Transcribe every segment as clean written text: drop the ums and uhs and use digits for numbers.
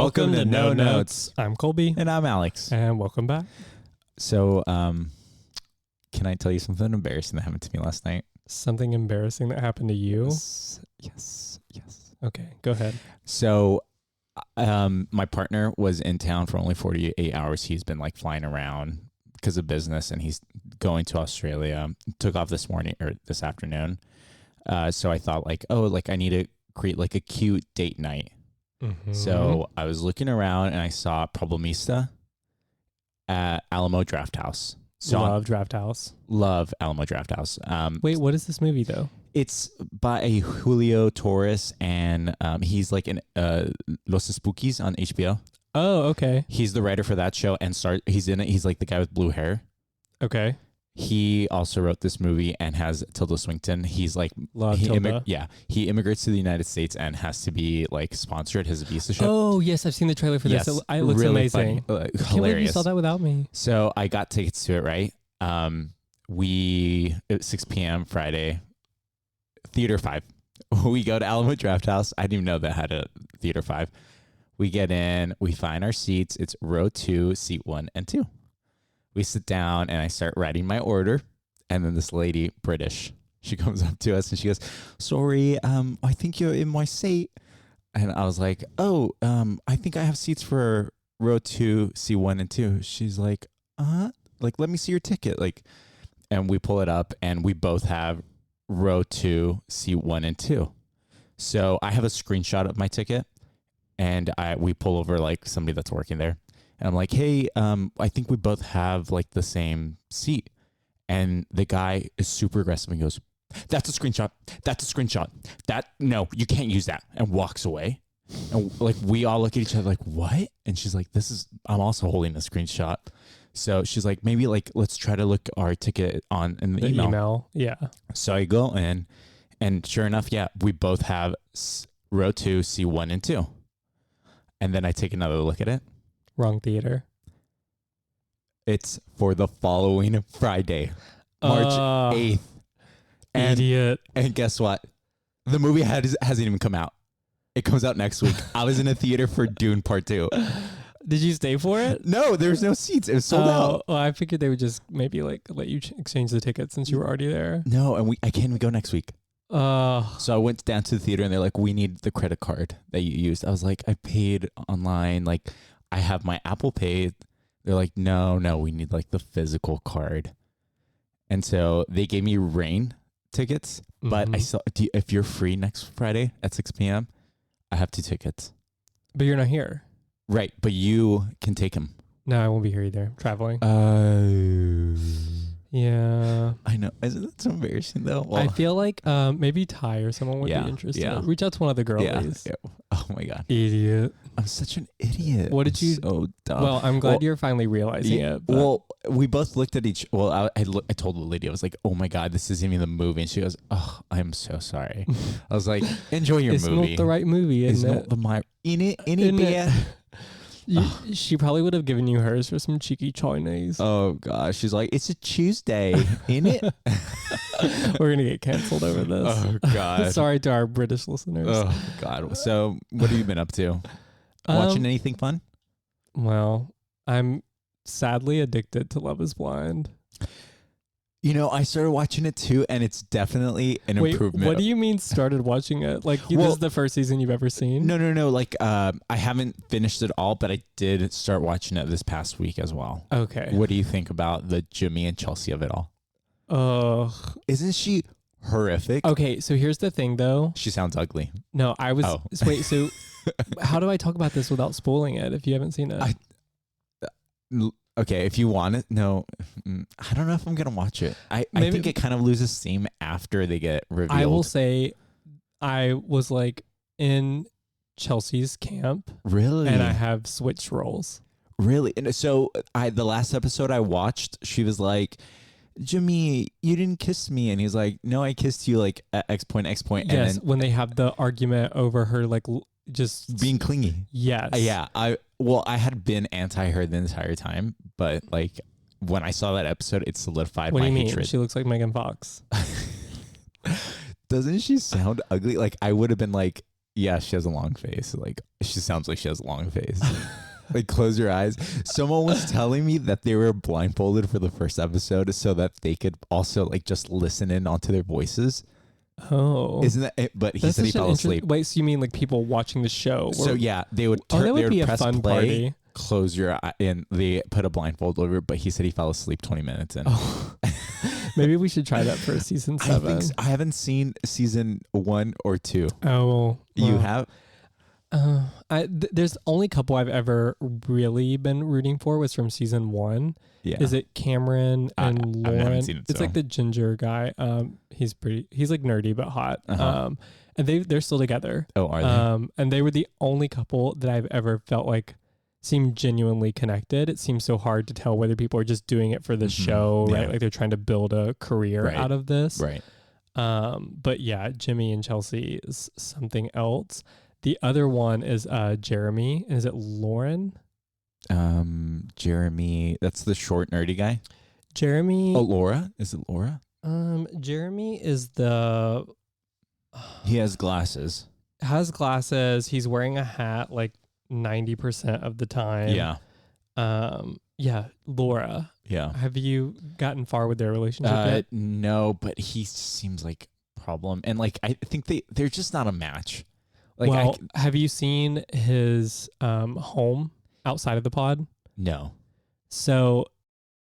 Welcome to No Notes. I'm Colby. And I'm Alex. And welcome back. So, can I tell you something embarrassing that happened to me last night? Something embarrassing that happened to you? Yes. Okay, go ahead. So, my partner was in town for only 48 hours. He's been like flying around because of business, and he's going to Australia. Took off this morning or this afternoon. So I thought I need to create like a cute date night. Mm-hmm. So I was looking around and I saw Problemista at Alamo Drafthouse. So Love Draft House. Love Alamo Drafthouse. Wait, what is this movie though? It's by Julio Torres, and he's like in Los Spookies on HBO. Oh, okay. He's the writer for that show, and he's in it. He's like the guy with blue hair. Okay. He also wrote this movie and has Tilda Swinton. He's like, Tilda. He immigrates to the United States and has to be like sponsored his visa ship. Oh, yes, I've seen the trailer for this. Yes, It looks really amazing. funny, I can't believe you hilarious. saw that without me. So I got tickets to it, right? At 6 p.m. Friday, Theater 5. We go to Alamo Drafthouse. I didn't even know that had a Theater 5. We get in, we find our seats. It's row 2, seat 1 and 2. We sit down and I start writing my order. And then this lady, British, she comes up to us and she goes, "Sorry, I think you're in my seat." And I was like, "Oh, I think I have seats for row 2, seat 1 and 2. She's like, let me see your ticket. And we pull it up and we both have row 2, seat 1 and 2. So I have a screenshot of my ticket and we pull over like somebody that's working there. And I'm like, "Hey, I think we both have like the same seat." And the guy is super aggressive and goes, "That's a screenshot. That's a screenshot. No, you can't use that," and walks away. And like we all look at each other like, "What?" And she's like, I'm also holding a screenshot. So she's like, "Maybe like let's try to look our ticket in the email." Yeah. So I go in, and sure enough, yeah, we both have row 2, C1 and 2. And then I take another look at it. Wrong theater. It's for the following Friday, March 8th. Idiot. And guess what? The movie hasn't even come out. It comes out next week. I was in a theater for Dune Part 2. Did you stay for it? No, there's no seats. It was sold out. Well, I figured they would just maybe like let you exchange the ticket since you were already there. No, and I can't even go next week. So I went down to the theater and they're like, "We need the credit card that you used." I was like, "I paid online. Like, I have my Apple Pay." They're like, no, we need like the physical card. And so they gave me rain tickets, but I saw, if you're free next Friday at 6 p.m., I have 2 tickets. But you're not here. Right, but you can take them. No, I won't be here either. Traveling. Yeah. I know. Isn't that so embarrassing though? Well, I feel like maybe Ty or someone would be interested. Yeah. Reach out to one of the girlies. Yeah. Oh my God. Idiot. I'm such an idiot. What did you? So dumb. Well, I'm glad you're finally realizing it. But. Well, we both looked at I told the lady, I was like, "Oh my God, this isn't even the movie." And she goes, "Oh, I'm so sorry." I was like, "Enjoy your movie. It's not the right movie, isn't it? She probably would have given you hers for some cheeky Chinese. Oh gosh, she's like, "It's a Tuesday, ain't it?" We're gonna get canceled over this. Oh God. Sorry to our British listeners. Oh God. So what have you been up to? Watching anything fun? Well, I'm sadly addicted to Love is Blind. You know, I started watching it too, and it's definitely an improvement. What do you mean started watching it? Like, this is the first season you've ever seen? No. Like, I haven't finished it all, but I did start watching it this past week as well. Okay. What do you think about the Jimmy and Chelsea of it all? Isn't she horrific? Okay, so here's the thing, though. She sounds ugly. No, I was... Oh. Wait, so how do I talk about this without spoiling it if you haven't seen it? Okay, if you want it, no, I don't know if I'm going to watch it. I think it kind of loses steam after they get revealed. I will say I was like in Chelsea's camp. Really? And I have switched roles. Really? And so the last episode I watched, she was like, "Jimmy, you didn't kiss me." And he's like, "No, I kissed you like at X point. Yes, and then, when they have the argument over her like just being clingy. Yes. Yeah. I had been anti her the entire time, but like when I saw that episode, it solidified my hatred. What do you mean? She looks like Megan Fox. Doesn't she sound ugly? Like I would have been like, Yeah, she has a long face. Like, she sounds like she has a long face. Like, close your eyes. Someone was telling me that they were blindfolded for the first episode so that they could also like just listen in onto their voices. Oh, Isn't that it? But he said he fell asleep. Wait, so you mean like people watching the show? So yeah, they would that they would would be a press fun play, party. close your eye, and they put a blindfold over it, but he said he fell asleep 20 minutes in. Oh. Maybe we should try that for season 7. I haven't seen season 1 or 2. Oh, well, You have? There's only a couple I've ever really been rooting for was from season 1. Yeah. Is it Cameron and Lauren? I haven't seen it, It's so. like the ginger guy. He's like nerdy but hot. Uh-huh. And they're still together. Oh, are they? And they were the only couple that I've ever felt like seemed genuinely connected. It seems so hard to tell whether people are just doing it for the show, right? Yeah. Like they're trying to build a career out of this. Right. But yeah, Jimmy and Chelsea is something else. The other one is Jeremy. Is it Lauren? Jeremy, that's the short nerdy guy. Jeremy. Oh, Laura? Is it Laura? Jeremy is the He has glasses. has glasses. He's wearing a hat like 90% of the time. Yeah. Yeah, Laura. Yeah. Have you gotten far with their relationship yet? No, but he seems like a problem. And like I think they're just not a match. Like Well, have you seen his home outside of the pod? No. So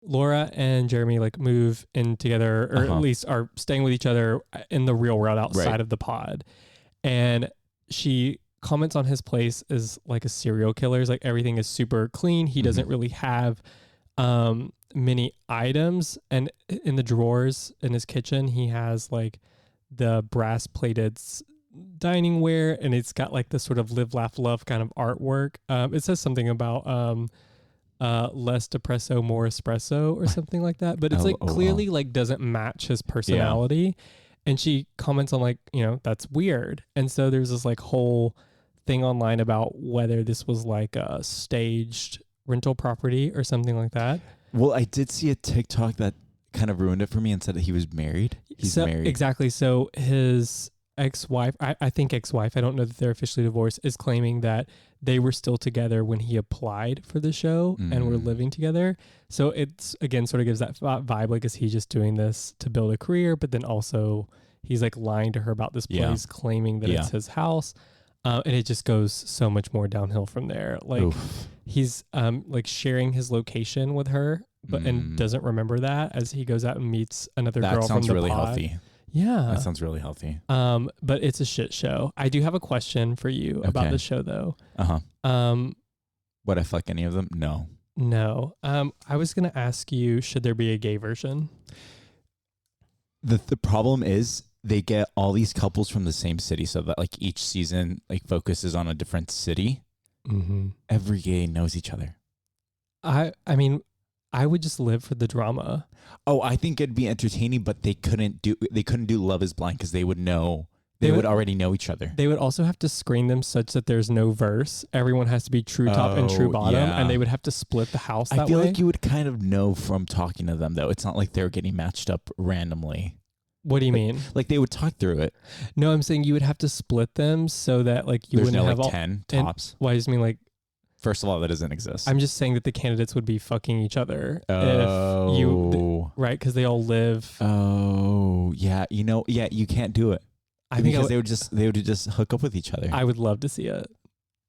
Laura and Jeremy like move in together, or at least are staying with each other in the real world outside of the pod. And she comments on his place as like a serial killer's, like everything is super clean. He doesn't really have many items, and in the drawers in his kitchen he has like the brass plated dining ware, and it's got like this sort of live laugh love kind of artwork. It says something about less depresso, more espresso or something like that, but it's clearly like doesn't match his personality. And she comments on like, that's weird. And so there's this like whole thing online about whether this was like a staged rental property or something like that. Well, I did see a TikTok that kind of ruined it for me and said that he was married. He's married. Exactly. So his ex-wife, I think ex-wife, I don't know that they're officially divorced, is claiming that they were still together when he applied for the show and were living together. So it's, again, sort of gives that vibe, like, is he just doing this to build a career? But then also he's like lying to her about this place, claiming that it's his house. And it just goes so much more downhill from there. Like he's like sharing his location with her, but and doesn't remember that as he goes out and meets another girl from the pod. That sounds really healthy. Yeah. That sounds really healthy. But it's a shit show. I do have a question for you about the show though. Would I fuck any of them? No. No. I was going to ask you, should there be a gay version? The problem is they get all these couples from the same city, so that like each season like focuses on a different city. Every gay knows each other. I mean, I would just live for the drama. Oh, I think it'd be entertaining, but they couldn't do Love Is Blind because they would know. They would already know each other. They would also have to screen them such that there's no verse. Everyone has to be true top and true bottom, and they would have to split the house that way. I feel like you would kind of know from talking to them, though. It's not like they're getting matched up randomly. What do you mean? Like they would talk through it. No, I'm saying you would have to split them so that like you There's wouldn't have like all 10 tops. Why does it mean like? First of all, that doesn't exist. I'm just saying that the candidates would be fucking each other if you right, because they all live. Oh yeah, you can't do it. Because they would just hook up with each other. I would love to see it.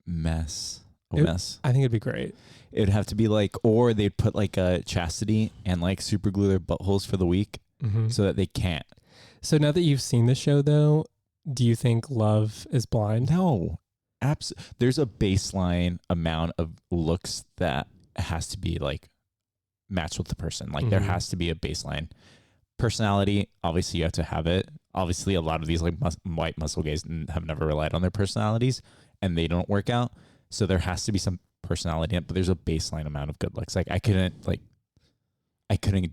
Mess. Mess. I think it'd be great. It'd have to be like, or they'd put like a chastity and like super glue their buttholes for the week so that they can't. So now that you've seen the show, though, do you think Love Is Blind? No. There's a baseline amount of looks that has to be like matched with the person. Like there has to be a baseline. Personality, obviously you have to have it. Obviously a lot of these like white muscle gays have never relied on their personalities and they don't work out. So there has to be some personality in it, but there's a baseline amount of good looks. Like I couldn't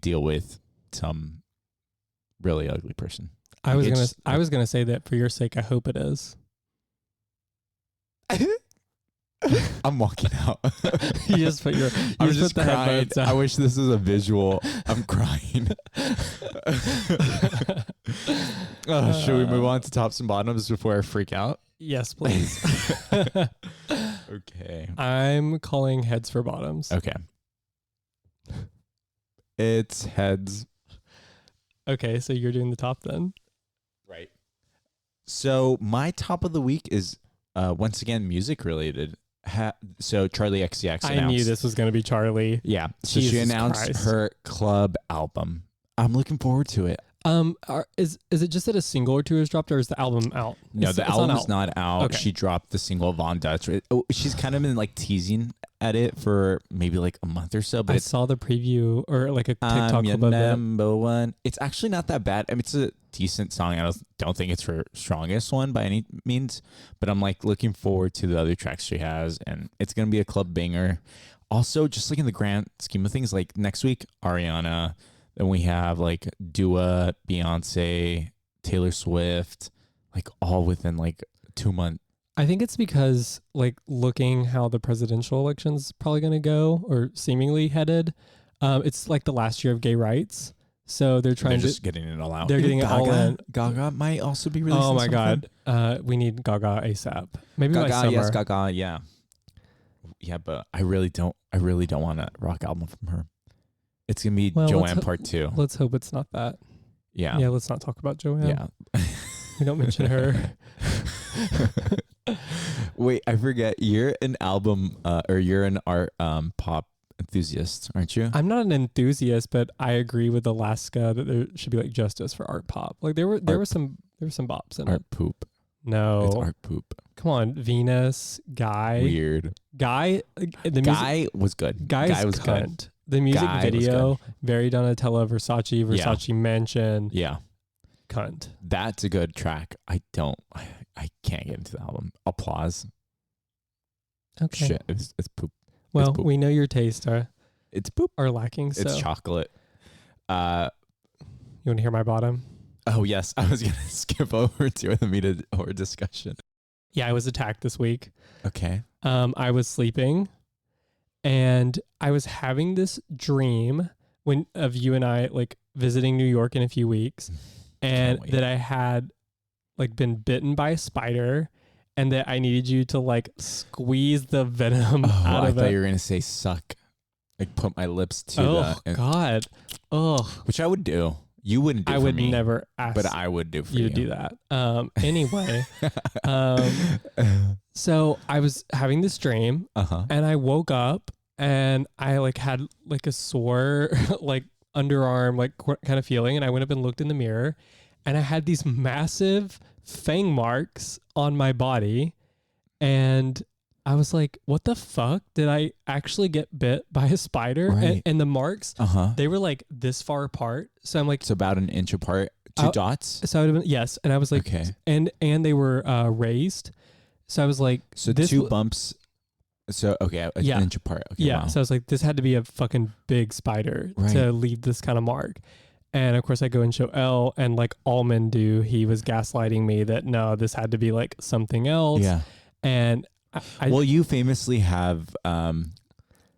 deal with some really ugly person. I was gonna say that for your sake, I hope it is. I'm walking out. You just put your. I'm just crying. I wish this was a visual. I'm crying. Should we move on to tops and bottoms before I freak out? Yes, please. Okay. I'm calling heads for bottoms. Okay. It's heads. Okay, so you're doing the top then. Right. So my top of the week is once again music related. So Charlie XCX announced. I knew this was going to be Charlie. Yeah. So Jesus she announced Christ. her club album. I'm looking forward to it. Is it just that a single or two is dropped, or is the album out? No, the album is not out. Okay. She dropped the single Von Dutch. She's kind of been like teasing at it for maybe like a month or so. But I saw the preview or like a TikTok clip of it. Number one. It's actually not that bad. I mean, it's a decent song. I don't think it's her strongest one by any means. But I'm like looking forward to the other tracks she has, and it's gonna be a club banger. Also, just like in the grand scheme of things, like next week, Ariana. Then we have like Dua, Beyonce, Taylor Swift, like all within like 2 months. I think it's because like looking how the presidential election's probably going to go or seemingly headed. It's like the last year of gay rights. So they're trying just getting it all out. They're getting it all in. Gaga might also be releasing Oh my something. God. We need Gaga ASAP. Maybe by Gaga, summer. yes, Gaga, yeah. Yeah, but I really don't want a rock album from her. It's going to be Joanne Part 2. Let's hope it's not that. Yeah. Yeah, let's not talk about Joanne. Yeah. We don't mention her. Wait, I forget. You're an album or you're an art pop enthusiast, aren't you? I'm not an enthusiast, but I agree with Alaska that there should be like justice for art pop. Like there were some bops in art it. Poop. No. It's art poop. Come on, Venus, Guy. Weird. Guy Guy was good. Guy was good. cunt. The music Guy video, very Donatella, Versace Mansion. Yeah. Cunt. That's a good track. I can't get into the album. Applause. Okay. Shit. It's poop. Well, it's poop. we know your taste It's poop. are lacking. So. It's chocolate. You want to hear my bottom? Oh, yes. I was going to skip over to the meat or discussion. Yeah, I was attacked this week. Okay. I was sleeping and I was having this dream of you and I like visiting New York in a few weeks, and that I had like been bitten by a spider and that I needed you to like squeeze the venom out of it. I thought you were going to say suck. Like put my lips to God. Oh, which I would do. You wouldn't do I for would me, never ask. but I would do for you. You do that. Anyway, so I was having this dream and I woke up and I like had like a sore, like underarm, like kind of feeling. And I went up and looked in the mirror and I had these massive fang marks on my body. And I was like, what the fuck? Did I actually get bit by a spider? Right. And the marks, they were like this far apart. So I'm like, it's about an inch apart, two dots. So I would have been, yes. And I was like, okay. And they were raised. So I was like, so two bumps. So, okay. An inch apart. Okay, yeah. wow. So I was like, this had to be a fucking big spider to leave this kind of mark. And of course I go and show Elle, and like all men do, he was gaslighting me that no, this had to be like something else. Yeah. And well, you famously have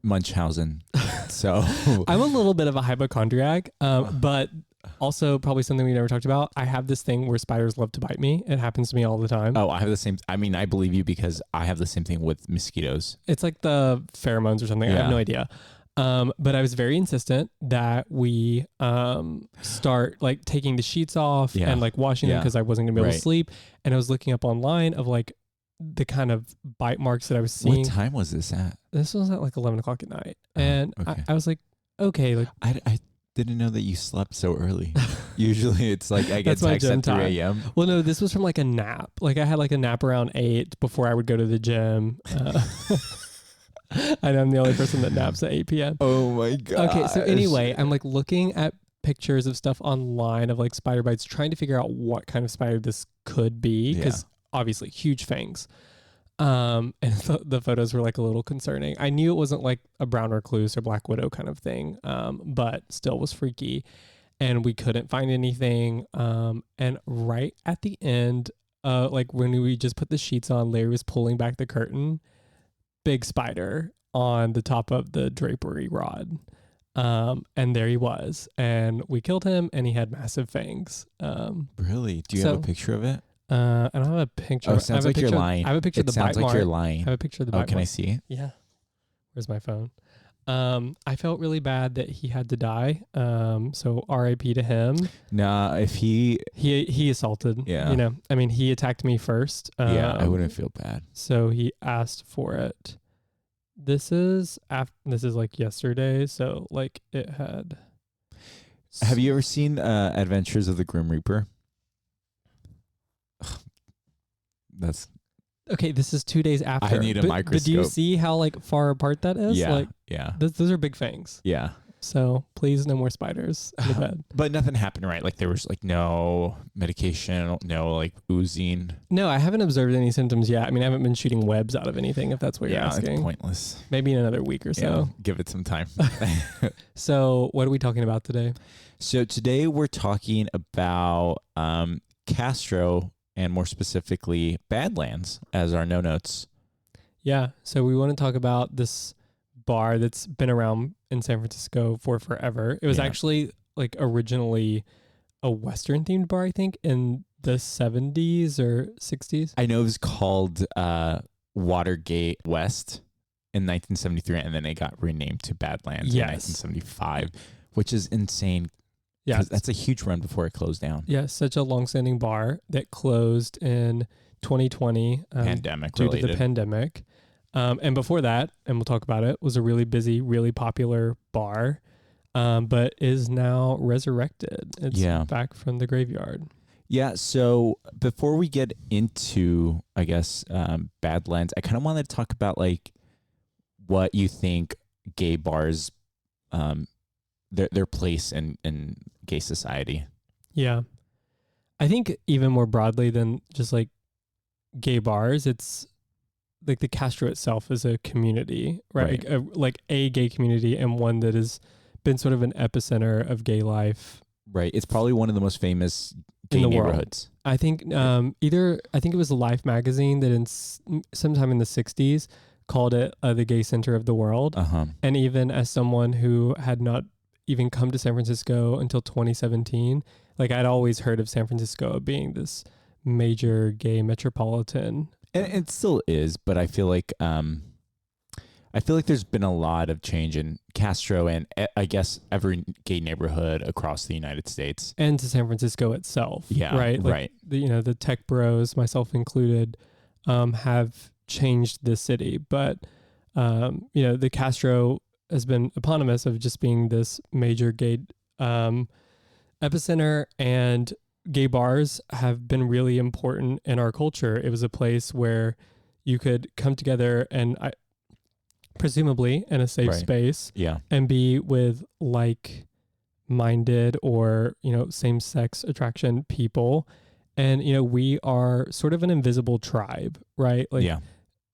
Munchausen, so I'm a little bit of a hypochondriac, but also probably something we never talked about. I have this thing where spiders love to bite me. It happens to me all the time. Oh, I have the same. I mean, I believe you because I have the same thing with mosquitoes. It's like the pheromones or something. Yeah. I have no idea. But I was very insistent that we start like taking the sheets off and like washing them because I wasn't gonna be able to sleep. And I was looking up online of like the kind of bite marks that I was seeing. What time was this at? This was at like 11 o'clock at night. And I was like, okay. Like I didn't know that you slept so early. Usually it's like I get text at 3 a.m. Well, no, this was from like a nap. Like I had like a nap around 8 before I would go to the gym. I know I'm the only person that naps at 8 p.m. Oh my God. Okay. So anyway, I'm like looking at pictures of stuff online of like spider bites, trying to figure out what kind of spider this could be. Because obviously huge fangs. And the photos were like a little concerning. I knew it wasn't like a brown recluse or black widow kind of thing, but still was freaky. And we couldn't find anything. And right at the end, like when we just put the sheets on, Larry was pulling back the curtain, big spider on the top of the drapery rod. And there he was, and we killed him, and he had massive fangs. Really? Do you have a picture of it? I don't have a picture. Oh, sounds like you're lying. I have a picture of the bite sounds like mark. you're lying. I have a picture of the Oh, bite can mark. I see? Yeah. Where's my phone? I felt really bad that he had to die. So R.I.P. to him. Nah, if he assaulted. Yeah. You know, I mean, he attacked me first. I wouldn't feel bad. So he asked for it. This is like yesterday. So like it had. Have you ever seen Adventures of the Grim Reaper? That's okay. This is 2 days after. I need a microscope. But do you see how like far apart that is? Yeah, Like, yeah. Those are big fangs. Yeah. So please, no more spiders in the bed. But nothing happened, right? Like there was like no medication, no like oozing. No, I haven't observed any symptoms yet. I mean, I haven't been shooting webs out of anything, if that's what you're asking. It's pointless. Maybe in another week or so. Yeah, give it some time. So what are we talking about today? So today we're talking about Castro, and more specifically Badlands as our no notes. Yeah. So we want to talk about this bar that's been around in San Francisco for forever. It was actually like originally a Western themed bar, I think, in the 70s or 60s. I know it was called Watergate West in 1973, and then it got renamed to Badlands in 1975, which is insane. Yeah, that's a huge run before it closed down. Yeah, such a long-standing bar that closed in 2020. Pandemic due related. to the pandemic. And before that, and we'll talk about it, was a really busy, really popular bar, but is now resurrected. It's back from the graveyard. Yeah, so before we get into, I guess, Badlands, I kind of wanted to talk about like what you think gay bars, their place in gay society. Yeah. I think even more broadly than just like gay bars, it's like the Castro itself is a community, right? Like a gay community, and one that has been sort of an epicenter of gay life. Right. It's probably one of the most famous gay neighborhoods. World. I think I think it was Life magazine that sometime in the 60s called it the gay center of the world. And even as someone who had not even come to San Francisco until 2017, like I'd always heard of San Francisco being this major gay metropolitan. And it still is, but I feel like there's been a lot of change in Castro and I guess every gay neighborhood across the United States and to San Francisco itself. Yeah, right. Like the tech bros, myself included, have changed the city, but the Castro has been eponymous of just being this major gay epicenter, and gay bars have been really important in our culture. It was a place where you could come together and presumably in a safe space and be with like-minded or, same-sex attraction people. And, we are sort of an invisible tribe, right? Like,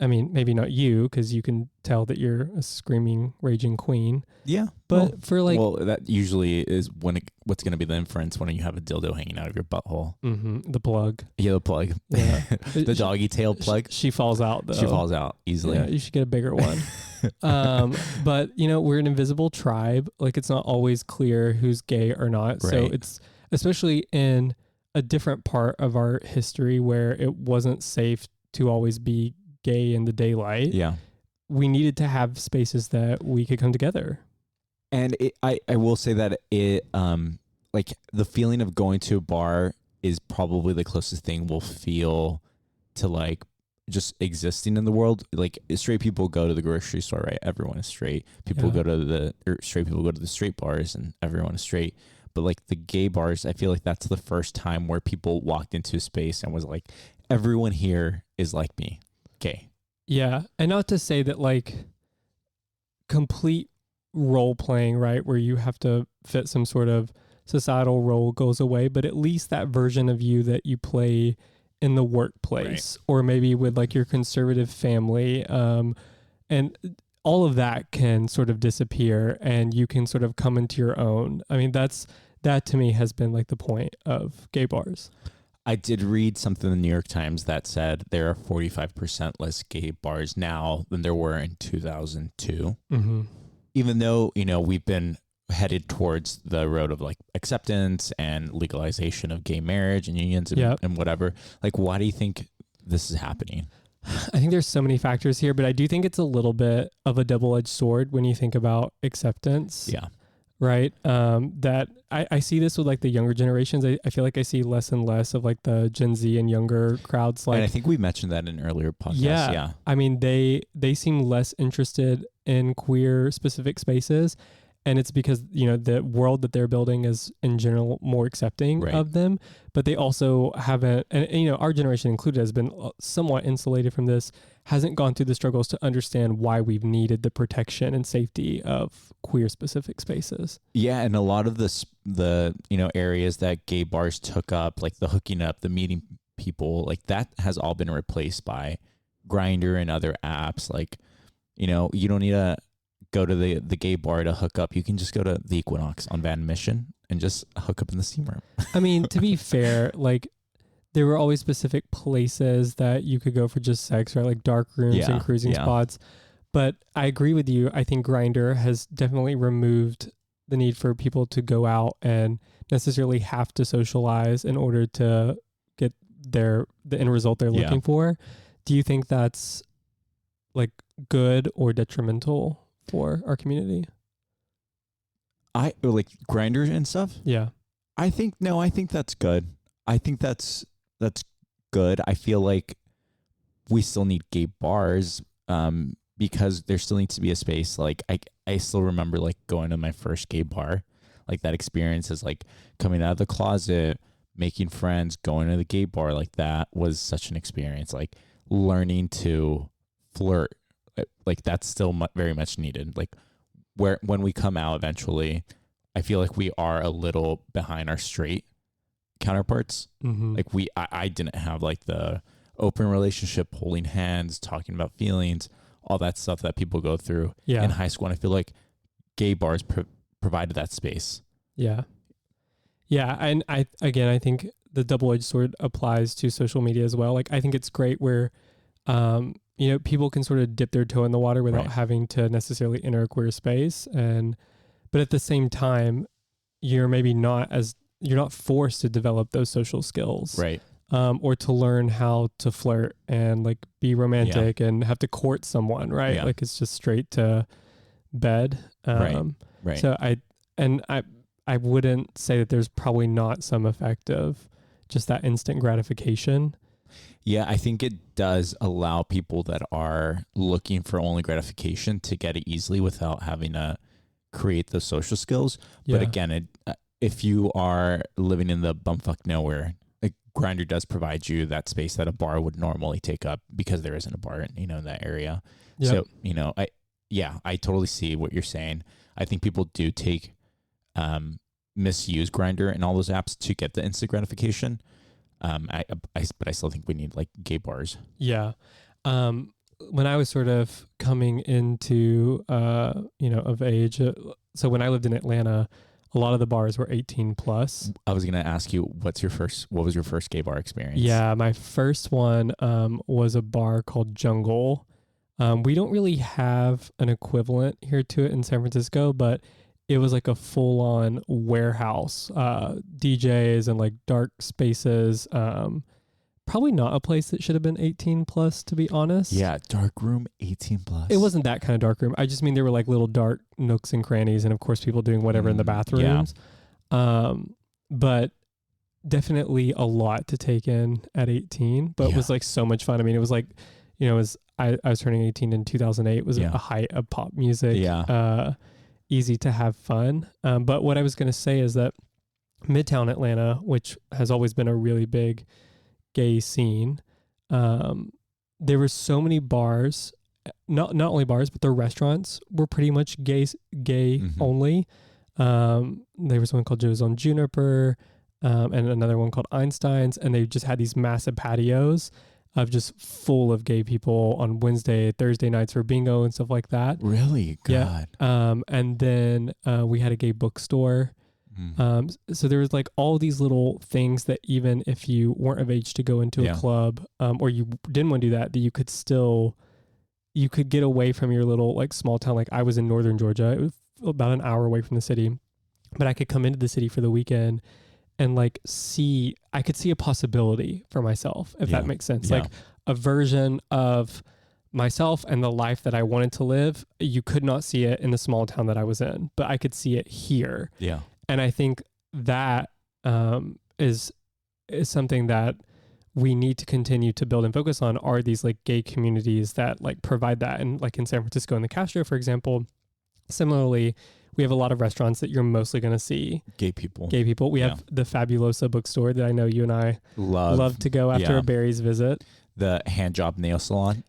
I mean, maybe not you, because you can tell that you're a screaming, raging queen. Yeah. But that usually is what's going to be the inference when you have a dildo hanging out of your butthole. Mm-hmm. The plug. Yeah, the plug. Yeah. The doggy tail plug. She falls out, though. She falls out easily. Yeah, you should get a bigger one. But, we're an invisible tribe. Like, it's not always clear who's gay or not. Right. So it's, especially in a different part of our history where it wasn't safe to always be gay in the daylight. Yeah. We needed to have spaces that we could come together. And I will say that it, like the feeling of going to a bar is probably the closest thing we'll feel to like just existing in the world. Like straight people go to the grocery store, right? Everyone is straight. Straight people go to the straight bars and everyone is straight. But like the gay bars, I feel like that's the first time where people walked into a space and was like, everyone here is like me. Okay. Yeah. And not to say that like complete role playing, right, where you have to fit some sort of societal role goes away, but at least that version of you that you play in the workplace or maybe with like your conservative family, and all of that can sort of disappear and you can sort of come into your own. I mean, that to me has been like the point of gay bars. I did read something in the New York Times that said there are 45% less gay bars now than there were in 2002. Mm-hmm. Even though, we've been headed towards the road of like acceptance and legalization of gay marriage and unions and whatever. Like, why do you think this is happening? I think there's so many factors here, but I do think it's a little bit of a double-edged sword when you think about acceptance. Yeah. Right. That I see this with like the younger generations. I feel like I see less and less of like the Gen Z and younger crowds. Like, and I think we mentioned that in earlier podcasts. Yeah. I mean, they seem less interested in queer specific spaces. And it's because, you know, the world that they're building is in general more accepting of them, but they also haven't, and you know, our generation included has been somewhat insulated from this, hasn't gone through the struggles to understand why we've needed the protection and safety of queer specific spaces. Yeah. And a lot of the, you know, areas that gay bars took up, like the hooking up, the meeting people, like that has all been replaced by Grindr and other apps. Like, you know, you don't need to go to the gay bar to hook up. You can just go to the Equinox on Van Mission and just hook up in the steam room. I mean, to be fair, like there were always specific places that you could go for just sex, right? Like dark rooms and cruising spots. But I agree with you. I think Grindr has definitely removed the need for people to go out and necessarily have to socialize in order to get the end result they're looking for. Do you think that's like good or detrimental for our community? I like Grindr and stuff. Yeah. I think that's good. I think that's good. I feel like we still need gay bars because there still needs to be a space. Like I still remember like going to my first gay bar. Like that experience is like coming out of the closet, making friends, going to the gay bar. Like that was such an experience. Like learning to flirt. Like that's still very much needed. Like when we come out eventually, I feel like we are a little behind our straight counterparts. Mm-hmm. Like I didn't have like the open relationship, holding hands, talking about feelings, all that stuff that people go through in high school. And I feel like gay bars provided that space. Yeah. Yeah. And I think the double-edged sword applies to social media as well. Like I think it's great where, you know, people can sort of dip their toe in the water without having to necessarily enter a queer space. But at the same time, you're not forced to develop those social skills. Right. Or to learn how to flirt and like be romantic and have to court someone, right? Yeah. Like it's just straight to bed. Right. So I wouldn't say that there's probably not some effect of just that instant gratification. Yeah, I think it does allow people that are looking for only gratification to get it easily without having to create those social skills. Yeah. But again, if you are living in the bumfuck nowhere, like Grindr does provide you that space that a bar would normally take up because there isn't a bar, you know, in that area. Yep. So, you know, I totally see what you're saying. I think people do misuse Grindr and all those apps to get the instant gratification. But I still think we need like gay bars. Yeah. When I was sort of coming into, you know, of age, so when I lived in Atlanta, a lot of the bars were 18 plus. I was going to ask you, what was your first gay bar experience? Yeah. My first one, was a bar called Jungle. We don't really have an equivalent here to it in San Francisco, but it was like a full-on warehouse, DJs and like dark spaces. Probably not a place that should have been 18 plus, to be honest. Yeah, dark room, 18 plus. It wasn't that kind of dark room. I just mean there were like little dark nooks and crannies, and of course people doing whatever in the bathrooms. Yeah. But definitely a lot to take in at 18, but it was like so much fun. I mean, it was like, you know, I was turning 18 in 2008. It was a height of pop music. Yeah. Easy to have fun. But what I was going to say is that Midtown Atlanta, which has always been a really big gay scene, there were so many bars, not only bars, but their restaurants were pretty much gay only. There was one called Joe's on Juniper, and another one called Einstein's, and they just had these massive patios of just full of gay people on Wednesday, Thursday nights for bingo and stuff like that. Really? God. Yeah. And then we had a gay bookstore. So there was like all these little things that even if you weren't of age to go into a club, or you didn't want to do that you could get away from your little like small town. Like I was in Northern Georgia. about an hour away from the city, but I could come into the city for the weekend and like I could see a possibility for myself, if that makes sense. Like a version of myself and the life that I wanted to live. You could not see it in the small town that I was in, but I could see it here. Yeah. And I think that is something that we need to continue to build and focus on, are these like gay communities that like provide that. And like in San Francisco and the Castro, for example, similarly, we have a lot of restaurants that you're mostly going to see gay people. We have the Fabulosa bookstore that I know you and I love to go after a Barry's visit. The hand job nail salon.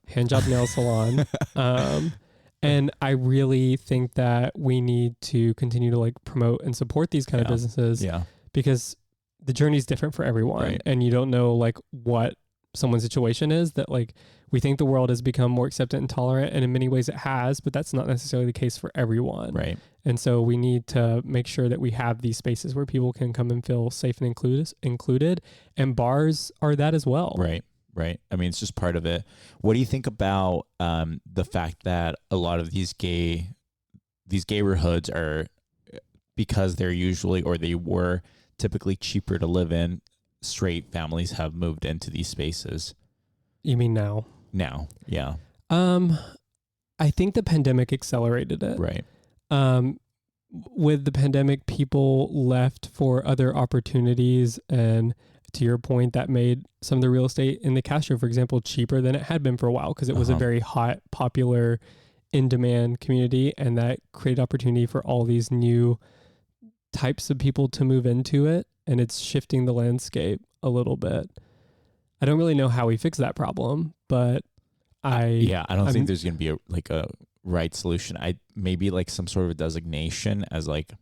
And I really think that we need to continue to like promote and support these kind of businesses. Yeah. Because the journey is different for everyone. Right. And you don't know like what someone's situation is, that like we think the world has become more acceptant and tolerant, and in many ways it has, but that's not necessarily the case for everyone. Right. And so we need to make sure that we have these spaces where people can come and feel safe and included, and bars are that as well. Right. Right. I mean, it's just part of it. What do you think about the fact that a lot of these gayborhoods are, because they're usually, or they were typically cheaper to live in, straight families have moved into these spaces? You mean now? Now, yeah. I think the pandemic accelerated it. Right. With the pandemic, people left for other opportunities, and to your point, that made some of the real estate in the Castro, for example, cheaper than it had been for a while, because it was a very hot, popular, in-demand community, and that created opportunity for all these new types of people to move into it, and it's shifting the landscape a little bit. I don't really know how we fix that problem, but I don't think there's going to be a right solution. Maybe like some sort of a designation as like,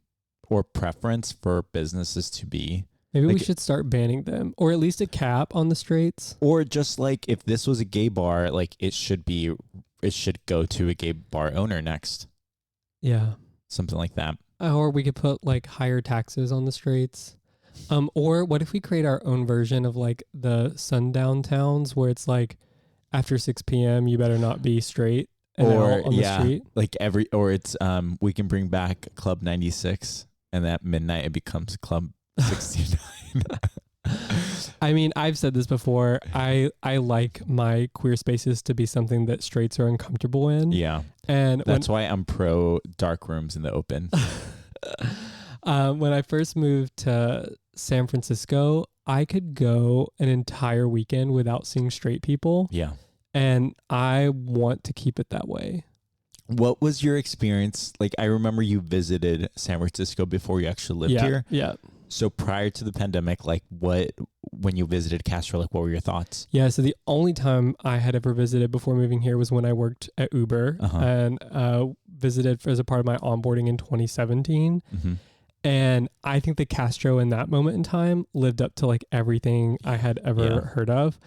or preference for businesses to be. Maybe we should start banning them, or at least a cap on the straights. Or just like, if this was a gay bar, like it should go to a gay bar owner next. Yeah. Something like that. Or we could put like higher taxes on the straights. Or what if we create our own version of like the sundown towns, where it's like after 6 p.m. you better not be straight or on the street. Like it's we can bring back Club 96, and at midnight it becomes Club 69. I mean, I've said this before. I like my queer spaces to be something that straights are uncomfortable in. Yeah. And that's why I'm pro dark rooms in the open. When I first moved to San Francisco, I could go an entire weekend without seeing straight people. Yeah. And I want to keep it that way. What was your experience? Like, I remember you visited San Francisco before you actually lived here. Yeah. So prior to the pandemic, like when you visited Castro, like what were your thoughts? Yeah. So the only time I had ever visited before moving here was when I worked at Uber and visited as a part of my onboarding in 2017. Mm-hmm. And I think the Castro in that moment in time lived up to like everything I had ever heard of.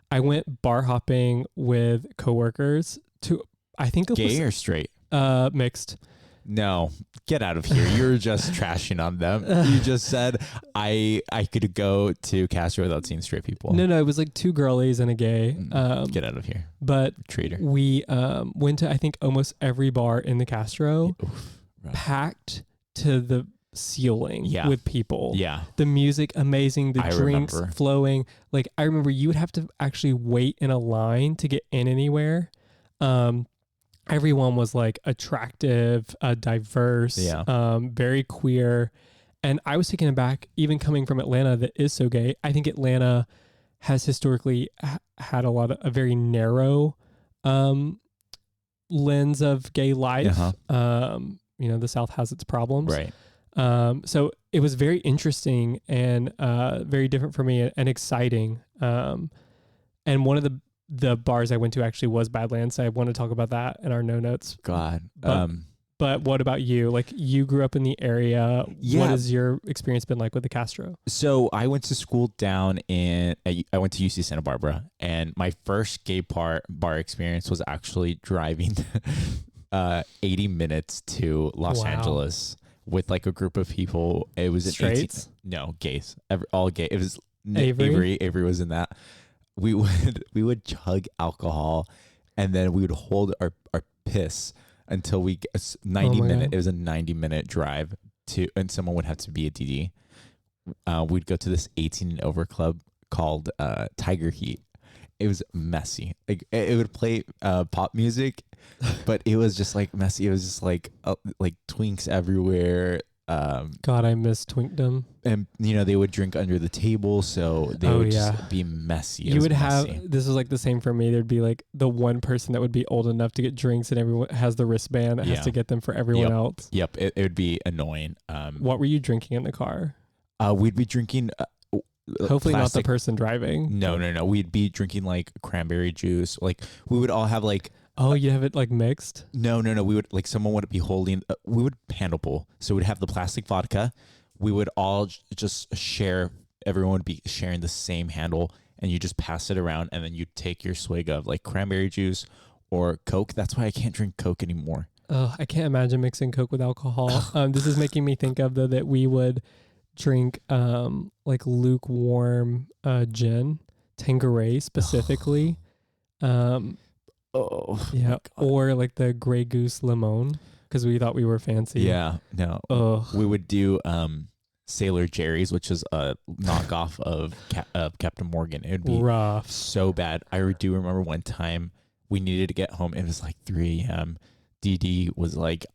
I went bar hopping with coworkers to, I think it was gay or straight? Mixed. No, get out of here. You're just trashing on them. You just said I could go to Castro without seeing straight people. No, it was like 2 girlies and a gay. Get out of here. But traitor. We went to, I think, almost every bar in the Castro, packed to the ceiling with people. Yeah. The music amazing, the drinks flowing. Like, I remember you would have to actually wait in a line to get in anywhere. Everyone was like attractive, diverse, very queer. And I was taken aback, even coming from Atlanta that is so gay. I think Atlanta has historically had a very narrow lens of gay life. The South has its problems. Right. So it was very interesting and very different for me and exciting. And one of the bars I went to actually was Badlands. So I want to talk about that in our no notes. God. But what about you? Like, you grew up in the area. Yeah. What has your experience been like with the Castro? So I went to school I went to UC Santa Barbara, and my first gay bar experience was actually driving 80 minutes to Los Angeles with like a group of people. It was straights? No, gays. All gay. It was Avery. Avery was in that. We would chug alcohol, and then we would hold our piss until we get 90 minute. It was a 90-minute drive to, and someone would have to be a DD. We'd go to this 18 and over club called Tiger Heat. It was messy. Like it would play pop music, but it was just like messy. It was just like twinks everywhere. God, I miss twinkdom. And they would drink under the table, so they would just be messy. You would have this was like the same for me. There'd be like the one person that would be old enough to get drinks, and everyone has the wristband that has to get them for everyone else. Yep, it would be annoying. What were you drinking in the car? We'd be drinking. Hopefully not the person driving. No. We'd be drinking like cranberry juice. Like we would all have like. Oh, you have it like mixed? No. We would someone would be holding. We would handle pool. So we'd have the plastic vodka. We would all just share. Everyone would be sharing the same handle, and you just pass it around, and then you take your swig of like cranberry juice or Coke. That's why I can't drink Coke anymore. Oh, I can't imagine mixing Coke with alcohol. This is making me think of that we would drink like lukewarm gin, Tanqueray specifically. Or like the Grey Goose Limon, because we thought we were fancy. Yeah, no. We would do Sailor Jerry's, which is a knockoff of Captain Morgan. It would be rough, so bad. I do remember one time we needed to get home. It was like 3 a.m. DD was like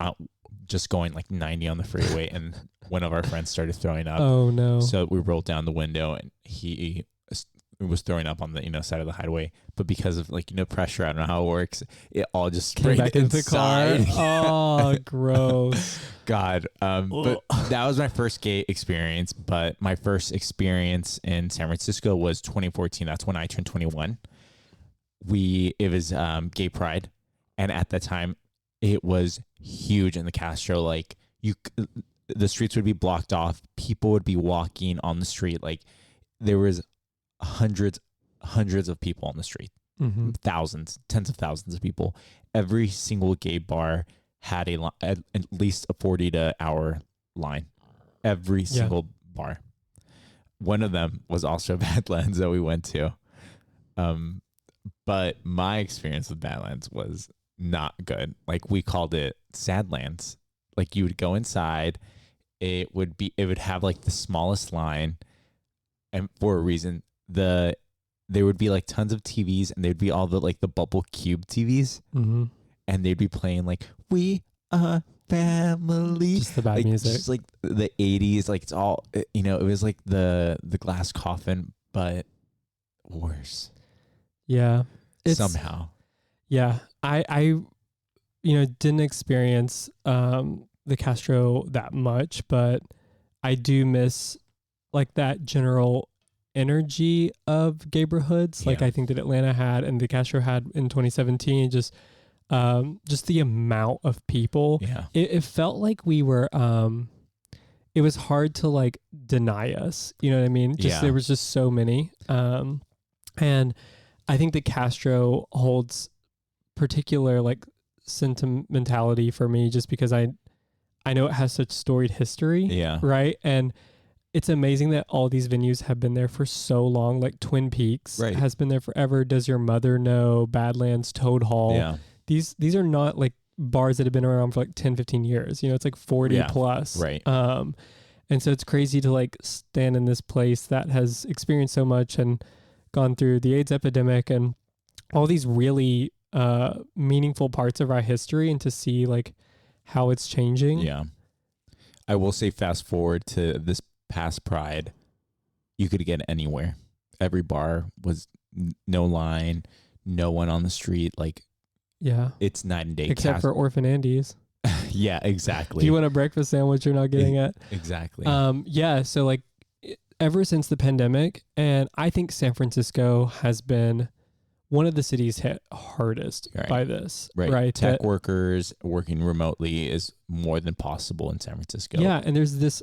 just going like 90 on the freeway, and one of our friends started throwing up. Oh no! So we rolled down the window, and he was throwing up on the side of the highway, but because of like pressure, I don't know how it works, it all just came back into the car. Oh, gross. God. But that was my first gay experience. But my first experience in San Francisco was 2014. That's when I turned 21. It was Gay Pride, and at that time it was huge in the Castro. Like the streets would be blocked off. People would be walking on the street. Like there was hundreds of people on the street, thousands, tens of thousands of people. Every single gay bar had at least a 40-hour line. Every single bar. One of them was also Badlands that we went to. But my experience with Badlands was not good. Like we called it Sadlands. Like you would go inside, it would have like the smallest line, and for a reason. There would be like tons of TVs, and they'd be all the like the bubble cube TVs, and they'd be playing like "We Are Family," just the bad music, just like the 80s. Like it's all it was like the glass coffin, but worse. Yeah, somehow. Yeah, I didn't experience the Castro that much, but I do miss like that general energy of gayborhoods, like I think that Atlanta had and the Castro had in 2017. Just the amount of people. Yeah, it felt like we were. It was hard to like deny us. You know what I mean? There was just so many. And I think the Castro holds particular like sentimentality for me, just because I know it has such storied history. Yeah. Right. And it's amazing that all these venues have been there for so long. Like Twin Peaks has been there forever. Does Your Mother Know? Badlands, Toad Hall. Yeah. These are not like bars that have been around for like 10, 15 years. It's like 40 plus. Right. And so it's crazy to like stand in this place that has experienced so much and gone through the AIDS epidemic and all these really meaningful parts of our history, and to see like how it's changing. Yeah. I will say, fast forward to this past Pride, you could get anywhere. Every bar was no line, no one on the street. Like, it's night and day. Except for Orphan Andy's. Yeah, exactly. If you want a breakfast sandwich, you're not getting it. Exactly. So like ever since the pandemic, and I think San Francisco has been one of the cities hit hardest by this. Right. Tech workers working remotely is more than possible in San Francisco. Yeah. And there's this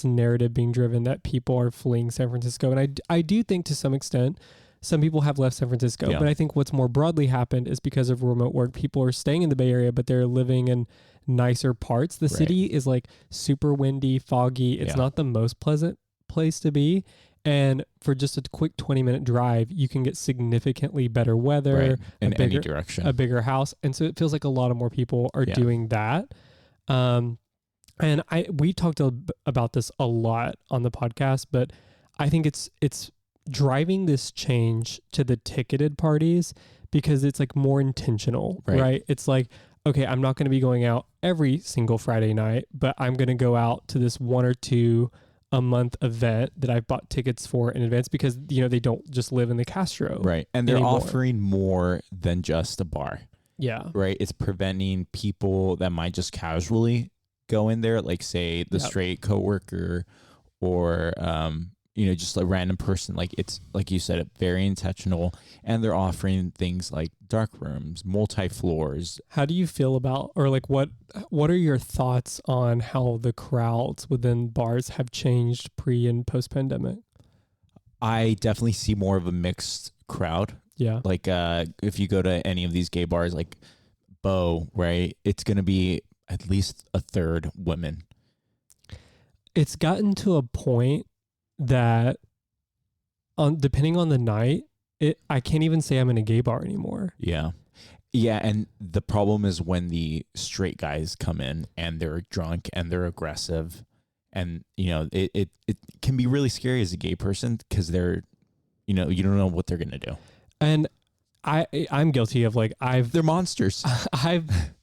narrative being driven that people are fleeing San Francisco. And I do think to some extent, some people have left San Francisco. Yeah. But I think what's more broadly happened is because of remote work, people are staying in the Bay Area, but they're living in nicer parts. The city is like super windy, foggy. It's not the most pleasant place to be. And for just a quick 20-minute drive, you can get significantly better weather, in any direction, a bigger house. And so it feels like a lot of more people are doing that. And we talked about this a lot on the podcast, but I think it's driving this change to the ticketed parties because it's like more intentional, right? It's like, okay, I'm not going to be going out every single Friday night, but I'm going to go out to this 1 or 2 a month event that I've bought tickets for in advance because, they don't just live in the Castro. Right. And they're offering more than just a bar. Yeah. Right. It's preventing people that might just casually go in there, like say the straight coworker or, just a random person. Like it's, like you said, very intentional. And they're offering things like dark rooms, multi-floors. How do you feel about, or like what are your thoughts on how the crowds within bars have changed pre and post pandemic? I definitely see more of a mixed crowd. Yeah. Like if you go to any of these gay bars, like Bo, right, it's going to be at least a third women. It's gotten to a point that depending on the night, I can't even say I'm in a gay bar anymore. Yeah. Yeah, and the problem is when the straight guys come in and they're drunk and they're aggressive, and it can be really scary as a gay person because they're, you don't know what they're gonna do. And I'm guilty of they're monsters.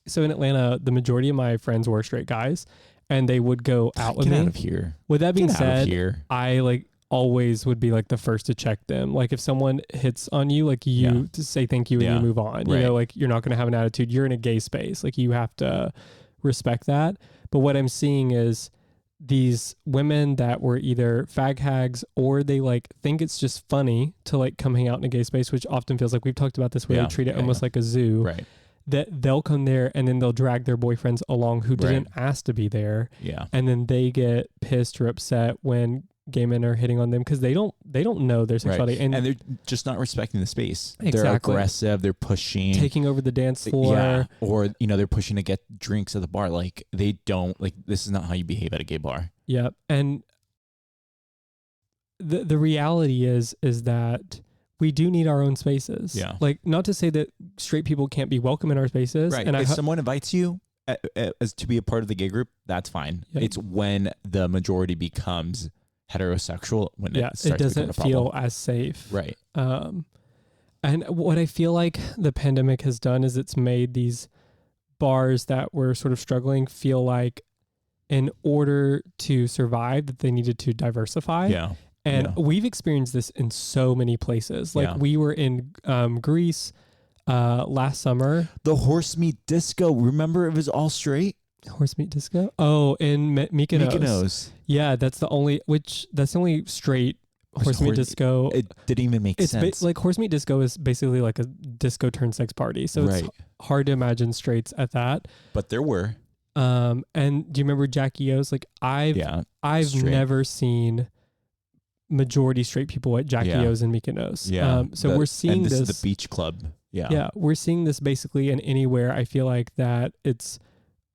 So in Atlanta, the majority of my friends were straight guys, and they would go out with me. Get out of here. With that being said, I always would be the first to check them. Like if someone hits on you, to say thank you and you move on. Right. You're not going to have an attitude. You're in a gay space. You have to respect that. But what I'm seeing is these women that were either fag hags or they think it's just funny to come hang out in a gay space, which often feels like we've talked about this where they treat it almost like a zoo. Right. That they'll come there and then they'll drag their boyfriends along who didn't ask to be there. Yeah. And then they get pissed or upset when gay men are hitting on them because they don't know their sexuality. Right. And they're just not respecting the space. Exactly. They're aggressive. They're pushing. Taking over the dance floor. Yeah. Or, they're pushing to get drinks at the bar. They don't, this is not how you behave at a gay bar. Yep. And the reality is that we do need our own spaces. Yeah. Not to say that straight people can't be welcome in our spaces. Right. And if someone invites you as to be a part of the gay group, that's fine. Yep. It's when the majority becomes heterosexual when it starts doesn't feel as safe. Right. And what I feel like the pandemic has done is it's made these bars that were sort of struggling feel like in order to survive that they needed to diversify. Yeah. And we've experienced this in so many places. We were in Greece last summer. The horse meat disco. Remember, it was all straight. Horse meat disco? Oh, in Mykonos. Yeah, that's the only straight horse meat disco. It didn't even make sense. Horse meat disco is basically like a disco turned sex party. So it's hard to imagine straights at that. But there were. And do you remember Jackie O's? I've never seen majority straight people at Jackie O's in Mykonos. Yeah. So we're seeing this. This is the beach club. Yeah. Yeah. We're seeing this basically in anywhere. I feel like that it's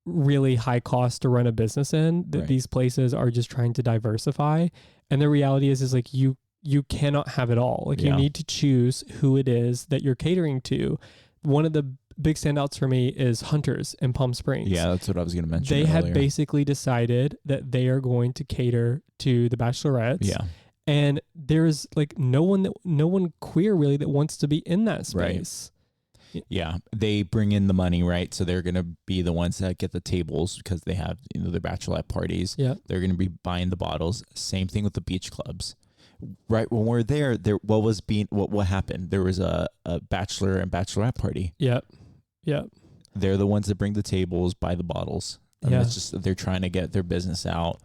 really high cost to run a business in, that these places are just trying to diversify. And the reality is you cannot have it all. You need to choose who it is that you're catering to. One of the big standouts for me is Hunters in Palm Springs. Yeah, that's what I was going to mention. They earlier. had basically decided that they are going to cater to the bachelorettes. Yeah. And there's no one queer really that wants to be in that space. Right. Yeah. They bring in the money, right? So they're going to be the ones that get the tables because they have, their bachelorette parties. Yeah. They're going to be buying the bottles. Same thing with the beach clubs. Right. When we're there, what happened? There was a bachelor and bachelorette party. Yep. Yep. They're the ones that bring the tables, buy the bottles. And it's just, they're trying to get their business out.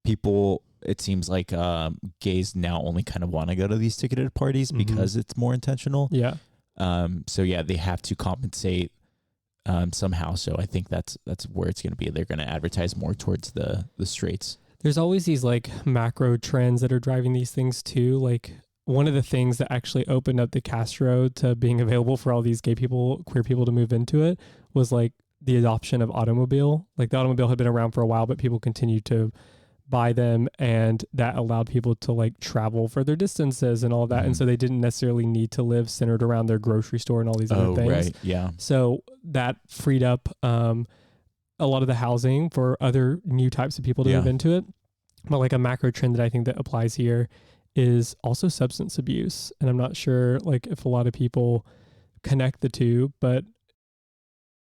People, it seems like gays now only kind of want to go to these ticketed parties because it's more intentional. Yeah. So they have to compensate somehow. So I think that's where it's going to be. They're going to advertise more towards the straights. There's always these macro trends that are driving these things too. One of the things that actually opened up the Castro to being available for all these gay people, queer people to move into it was the adoption of automobile. The automobile had been around for a while, but people continued to by them, and that allowed people to like travel further distances and all of that. And so they didn't necessarily need to live centered around their grocery store and all these other things. Right. Yeah. So that freed up a lot of the housing for other new types of people to move into it. But like a macro trend that I think that applies here is also substance abuse. And I'm not sure like if a lot of people connect the two, but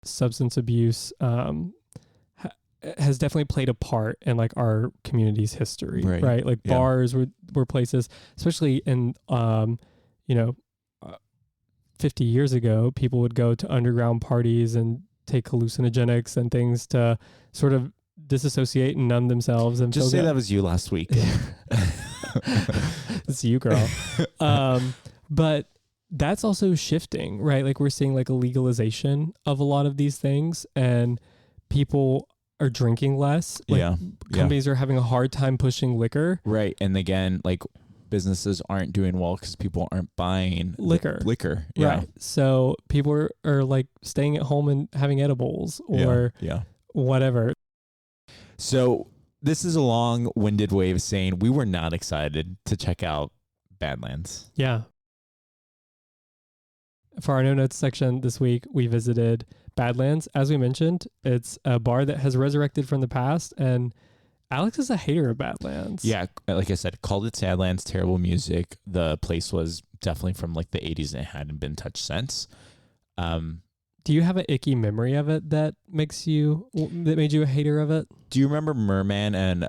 substance abuse has definitely played a part in like our community's history, right? Like bars were places, especially in 50 years ago, people would go to underground parties and take hallucinogenics and things to sort of disassociate and numb themselves. And just say that was you last week. It's you, girl. But that's also shifting, right? Like we're seeing like a legalization of a lot of these things, and people are drinking less. Like companies are having a hard time pushing liquor. Right. And again, like businesses aren't doing well because people aren't buying liquor. Yeah. Right. So people are like staying at home and having edibles or whatever. So this is a long-winded way of saying we were not excited to check out Badlands. Yeah. For our no notes section this week, we visited Badlands. As we mentioned, it's a bar that has resurrected from the past, and Alex is a hater of Badlands. Yeah, like I said, called it Sadlands, terrible music. The place was definitely from like the 80s and it hadn't been touched since. Do you have an icky memory of it that made you a hater of it? Do you remember Merman and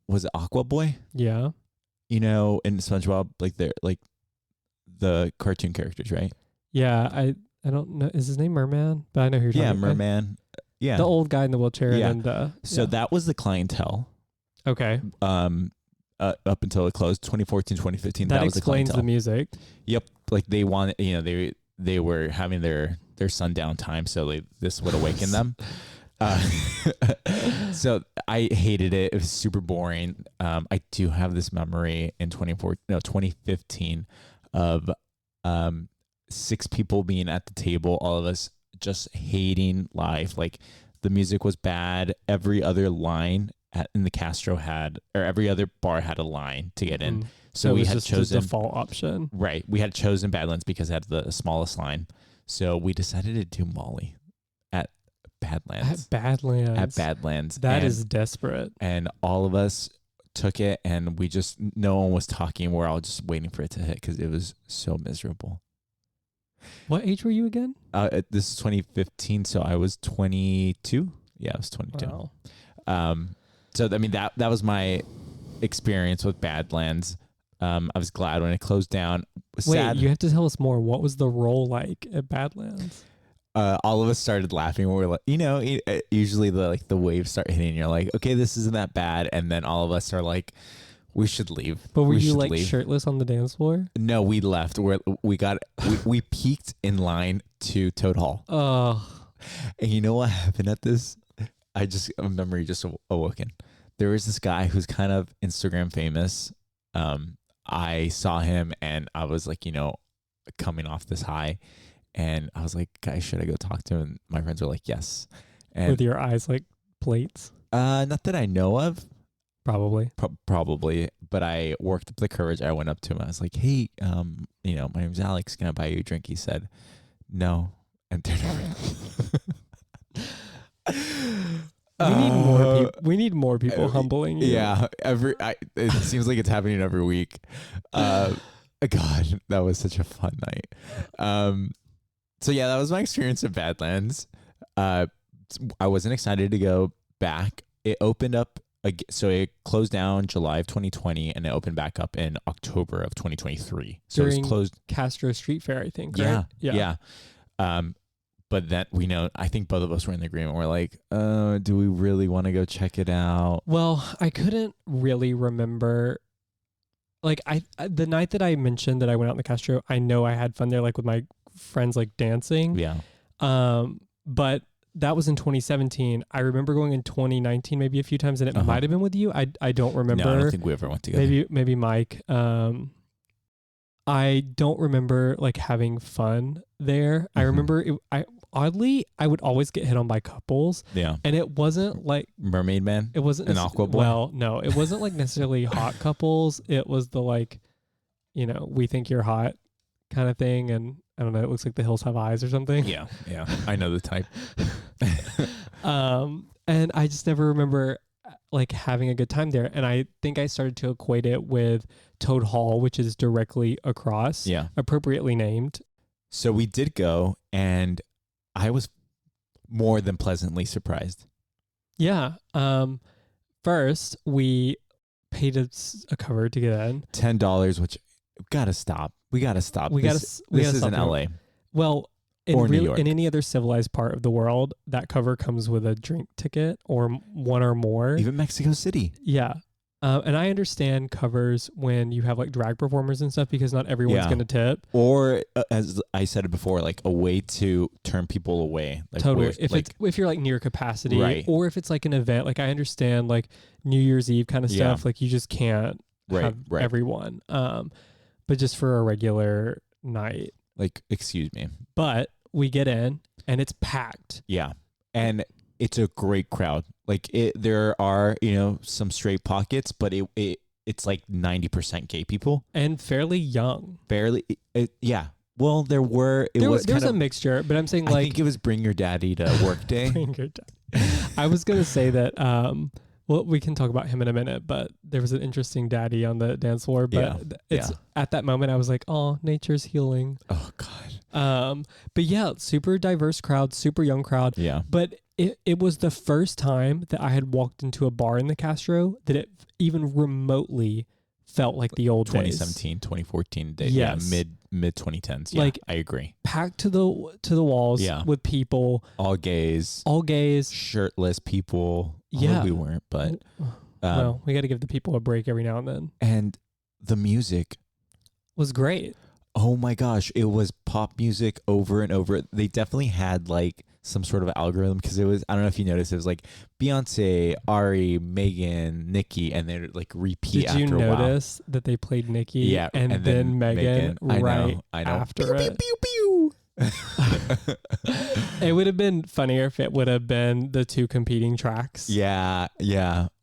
was it Aqua Boy? Yeah. You know, in SpongeBob, like they're like the cartoon characters, right? Yeah, I don't know. Is his name Merman? But I know who you're talking about. Yeah, Merman. Yeah. The old guy in the wheelchair. Yeah. And so that was the clientele. Okay. Up until it closed, 2014, 2015. That was explains the music. Yep. Like they wanted, they were having their sundown time, so this would awaken them. So I hated it. It was super boring. I do have this memory in 2015 of 6 people being at the table, all of us just hating life. Like the music was bad. Every other line in the Castro every other bar had a line to get in. So we had chosen the default option. Right. We had chosen Badlands because it had the smallest line. So we decided to do Molly at Badlands. At Badlands. That is desperate. And all of us took it, and no one was talking. We're all just waiting for it to hit because it was so miserable. What age were you again? This is 2015, so I was 22. Yeah, I was 22. Wow. So I mean that was my experience with Badlands. I was glad when it closed down. Wait, you have to tell us more. What was the role like at Badlands? All of us started laughing. We were like, usually the waves start hitting. And you're like, okay, this isn't that bad, and then all of us are like, we should leave. But were you like shirtless on the dance floor? No, we left. We peaked in line to Toad Hall. Oh, and you know what happened at this? A memory just awoken. There was this guy who's kind of Instagram famous. I saw him and I was like, coming off this high, and I was like, guys, should I go talk to him? And my friends were like, yes. And with your eyes like plates? Not that I know of. Probably. Probably. But I worked up the courage. I went up to him. I was like, hey, my name's Alex. Can I buy you a drink? He said, no. And turned around. We need more people humbling you. Yeah. It seems like it's happening every week. God, that was such a fun night. So yeah, that was my experience at Badlands. I wasn't excited to go back. It opened up. So it closed down July of 2020, and it opened back up in October of 2023. So during it was closed. Castro Street Fair, I think. Right? Yeah. But that I think both of us were in the agreement. We're like, do we really want to go check it out? Well, I couldn't really remember. Like the night that I mentioned that I went out in the Castro, I know I had fun there, like with my friends, like dancing. Yeah. But that was in 2017. I remember going in 2019, maybe a few times, and it might have been with you. I don't remember. No, I don't think we ever went together. Maybe Mike. I don't remember like having fun there. I remember oddly, I would always get hit on by couples. Yeah. And it wasn't like Mermaid Man? it wasn't An Aqua Boy? Well, no, it wasn't like necessarily hot couples. It was the like, you know, we think you're hot kind of thing. And I don't know, it looks like the hills have eyes or something. Yeah. Yeah. I know the type. And I just never remember like having a good time there. And I think I started to equate it with Toad Hall, which is directly across. Yeah. Appropriately named. So we did go, and I was more than pleasantly surprised. Yeah. First, we paid a cover to get in. $10, which we gotta stop. This is in LA. Well, Or New York. in any other civilized part of the world, that cover comes with a drink ticket or one or more. Even Mexico City. Yeah. And I understand covers when you have like drag performers and stuff because not everyone's going to tip. Or as I said it before, like a way to turn people away. Like totally. If you're like near capacity, right. Or if it's like an event, like I understand like New Year's Eve kind of stuff, like you just can't have everyone. But just for a regular night. Like, excuse me. But we get in and it's packed. Yeah. And it's a great crowd. Like there are, some straight pockets, but it's like 90% gay people. And fairly young. Yeah. Well, there was a mixture, but I'm saying like... I think it was Bring Your Daddy to Work Day. Bring Your Daddy. I was going to say that, well, we can talk about him in a minute, but there was an interesting daddy on the dance floor. But at that moment, I was like, oh, nature's healing. Oh, God. But yeah, super diverse crowd, super young crowd. Yeah. But it was the first time that I had walked into a bar in the Castro that it even remotely felt like the old 2017, 2014 days. Yes. Yeah, mid 2010s. Yeah, like, I agree. Packed to the walls with people. All gays. Shirtless people. Yeah. We weren't, but... well, we got to give the people a break every now and then. And the music... was great. Oh my gosh, it was pop music over and over. They definitely had like some sort of algorithm because it was, I don't know if you noticed, it was like Beyonce, Ari, Megan, Nicki, and they're like repeat after a while. Did you notice that they played Nicki and then Megan right I know. After pew, it? Pew, pew, pew. It would have been funnier if it would have been the two competing tracks. Yeah.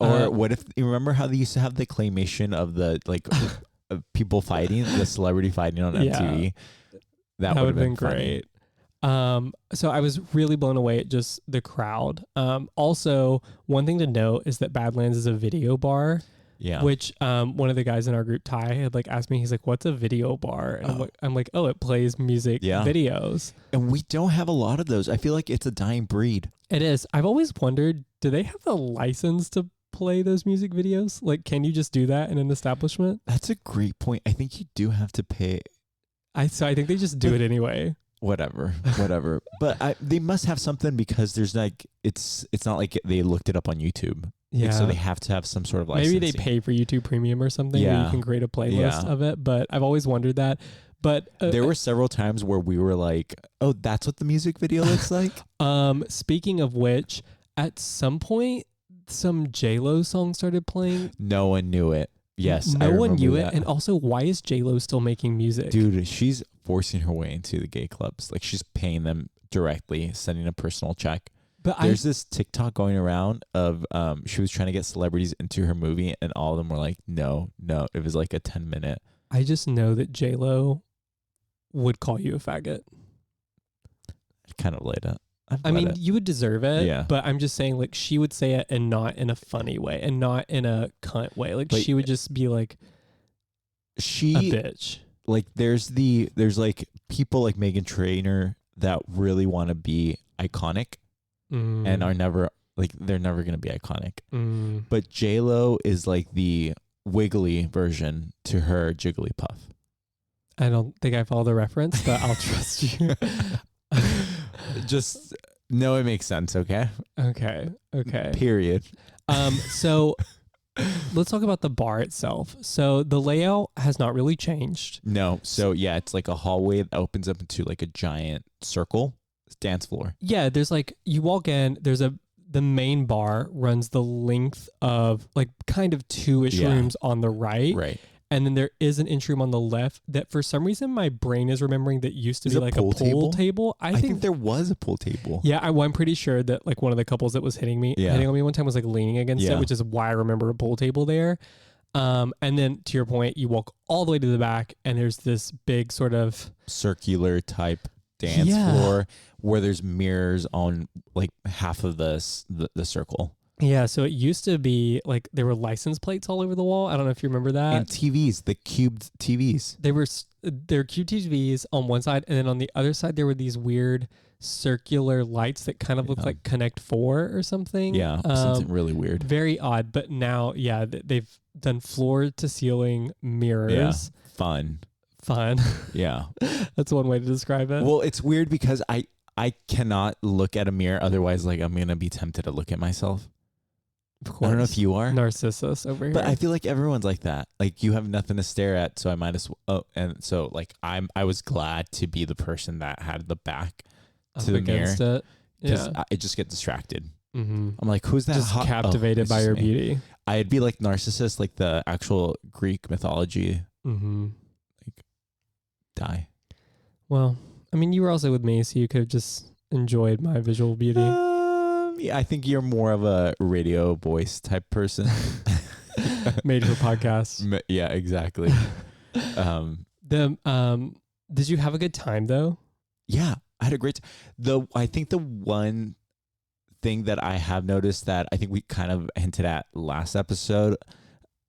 Or what if, you remember how they used to have the claymation of the like... people fighting, the celebrity fighting on MTV. That would have been great. So I was really blown away at just the crowd. Also, one thing to note is that Badlands is a video bar. Yeah. Which one of the guys in our group, Ty, had like asked me, he's like, what's a video bar? And I'm like, oh, it plays music videos. And we don't have a lot of those. I feel like it's a dying breed. It is. I've always wondered, do they have the license to play those music videos? Like, can you just do that in an establishment? That's a great point. I think you do have to pay. So I think they just do it anyway. Whatever. But they must have something because there's like, it's not like they looked it up on YouTube. Yeah. So they have to have some sort of license. Maybe they pay for YouTube Premium or something where you can create a playlist of it. But I've always wondered that. But there were several times where we were like, oh, that's what the music video looks like? Speaking of which, at some point, some J-Lo song started playing. No one knew it. Yes, no one knew it. And also, why is J-Lo still making music? Dude, she's forcing her way into the gay clubs. Like, she's paying them directly, sending a personal check. But there's this TikTok going around of she was trying to get celebrities into her movie, and all of them were like, no. It was like a 10-minute. I just know that J-Lo would call you a faggot. Kind of laid up. I mean, you would deserve it, but I'm just saying, like, she would say it and not in a funny way and not in a cunt way. Like, she would just be like, a bitch. Like, there's like people like Meghan Trainor that really want to be iconic and are never, like, they're never going to be iconic. But J-Lo is like the wiggly version to her Jigglypuff. I don't think I follow the reference, but I'll trust you. Just no, it makes sense. Okay. Period. So let's talk about the bar itself. So the layout has not really changed. No. So yeah, it's like a hallway that opens up into like a giant circle dance floor. Yeah. There's like, you walk in, the main bar runs the length of like kind of 2-ish rooms on the right. Right. And then there is an entry room on the left that for some reason my brain is remembering that used to be like a pool table. I think there was a pool table. Yeah, I'm pretty sure that like one of the couples that was hitting on me one time was like leaning against it, which is why I remember a pool table there. And then to your point, you walk all the way to the back and there's this big sort of circular type dance floor where there's mirrors on like half of the circle. Yeah, so it used to be like there were license plates all over the wall. I don't know if you remember that. And TVs, the cubed TVs. They were cubed TVs on one side, and then on the other side there were these weird circular lights that kind of look like Connect 4 or something. Yeah, something really weird. Very odd, but now, they've done floor to ceiling mirrors. Yeah, fun. Yeah. That's one way to describe it. Well, it's weird because I cannot look at a mirror, otherwise like I'm going to be tempted to look at myself. Of course. I don't know if you are. Narcissus over here. But I feel like everyone's like that. Like you have nothing to stare at, so I might as well. Oh, and so like I was glad to be the person that had the back to the mirror. It. Because I just get distracted. Mm-hmm. I'm like, who's that? Just captivated by your beauty. I'd be like Narcissus, like the actual Greek mythology. Mm-hmm. Like, die. Well, I mean, you were also with me, so you could have just enjoyed my visual beauty. Yeah, I think you're more of a radio voice type person. Made for podcasts. Yeah, exactly. Did you have a good time though? Yeah, I had a great time. I think the one thing that I have noticed that I think we kind of hinted at last episode,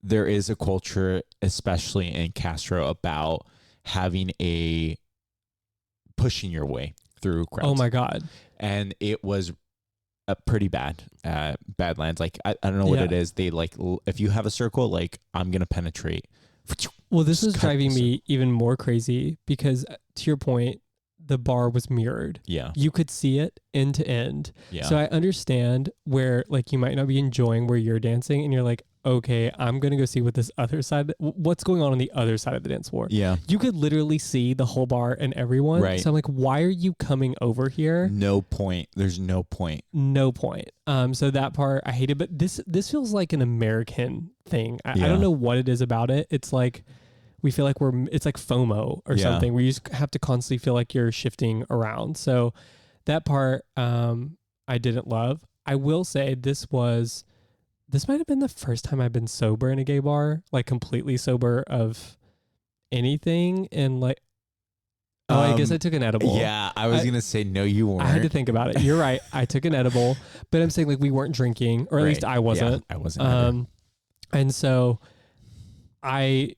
there is a culture, especially in Castro, about having pushing your way through crowds. Oh my God. And it was pretty bad at Badlands. Like, I don't know what it is. They like, if you have a circle, like I'm going to penetrate. Well, this is driving me even more crazy because to your point, the bar was mirrored. Yeah. You could see it end to end. Yeah. So I understand where like you might not be enjoying where you're dancing and you're like, okay, I'm going to go see what this other side, what's going on the other side of the dance floor. Yeah. You could literally see the whole bar and everyone. Right. So I'm like, why are you coming over here? No point. There's no point. No point. So that part I hated, but this feels like an American thing. I don't know what it is about it. It's like, we feel like it's like FOMO or something where you just have to constantly feel like you're shifting around. So that part, I didn't love. I will say this might have been the first time I've been sober in a gay bar, like completely sober of anything. And like, I guess I took an edible. Yeah. I was going to say, no, you weren't. I had to think about it. You're right. I took an edible, but I'm saying like we weren't drinking, or at least I wasn't. Yeah, I wasn't. And so I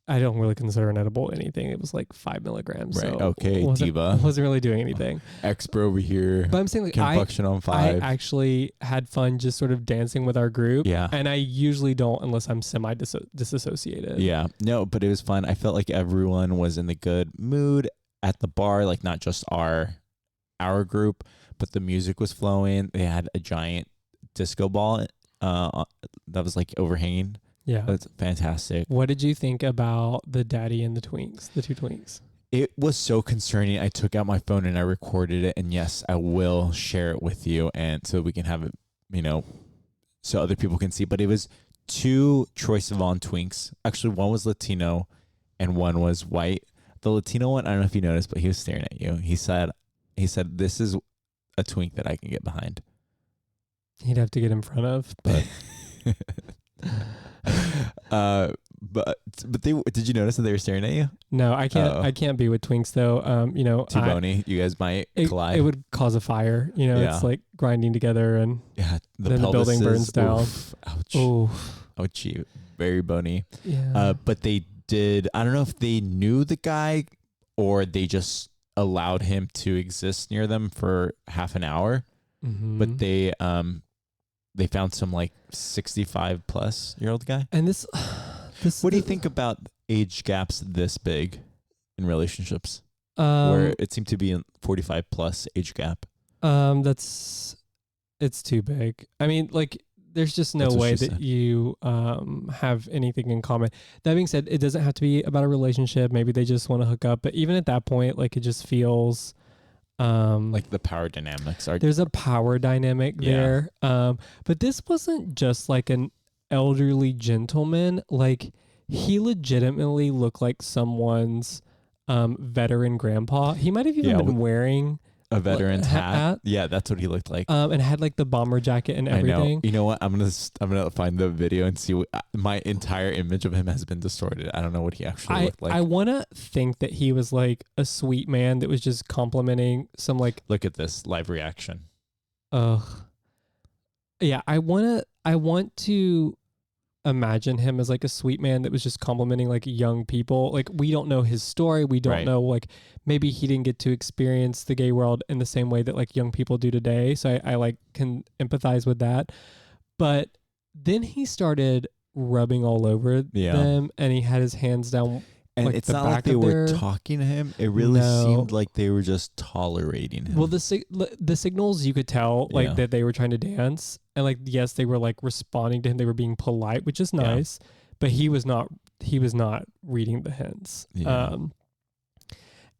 don't really consider an edible anything. It was like 5 milligrams. Right. So okay. Diva. Wasn't really doing anything. Expert over here. But I'm saying like Combustion on 5. I actually had fun just sort of dancing with our group. Yeah. And I usually don't unless I'm disassociated. Yeah. No, but it was fun. I felt like everyone was in the good mood at the bar, like not just our group, but the music was flowing. They had a giant disco ball that was like overhanging. Yeah. That's fantastic. What did you think about the daddy and the twinks, the 2 twinks? It was so concerning. I took out my phone and I recorded it. And yes, I will share it with you. And so we can have it, so other people can see. But it was 2 Troye Sivan twinks. Actually, one was Latino and one was white. The Latino one, I don't know if you noticed, but he was staring at you. He said, this is a twink that I can get behind. He'd have to get in front of, but... but they did you notice that they were staring at you? No, I can't. I can't be with twinks though. T-Boney, you guys might collide. It would cause a fire. It's like grinding together, and then the building burns down. Ouch. Ouchie. Very bony. Yeah. But they did. I don't know if they knew the guy or they just allowed him to exist near them for half an hour. Mm-hmm. But they found some like 65-plus-year-old guy. And this what do you think about age gaps this big in relationships? Where it seemed to be a 45-plus age gap. It's too big. I mean, like, there's just no way that you have anything in common. That being said, it doesn't have to be about a relationship. Maybe they just want to hook up. But even at that point, like, it just feels... like the power dynamics are... There's a power dynamic there. But this wasn't just like an elderly gentleman. Like, he legitimately looked like someone's veteran grandpa. He might have even been wearing a veteran's hat. Yeah, that's what he looked like. And had like the bomber jacket and everything. I know. You know what? I'm gonna find the video and see. My entire image of him has been distorted. I don't know what he actually looked like. I want to think that he was like a sweet man that was just complimenting some like. Look at this live reaction. Yeah, I want to imagine him as like a sweet man that was just complimenting like young people. Like, we don't know his story. We don't know, like, maybe he didn't get to experience the gay world in the same way that like young people do today. So I like can empathize with that. But then he started rubbing all over them, and he had his hands down. And like it's not like they were talking to him. It really seemed like they were just tolerating him. Well, the signals you could tell like that they were trying to dance, and like yes, they were like responding to him. They were being polite, which is nice, but he was not reading the hints. Yeah.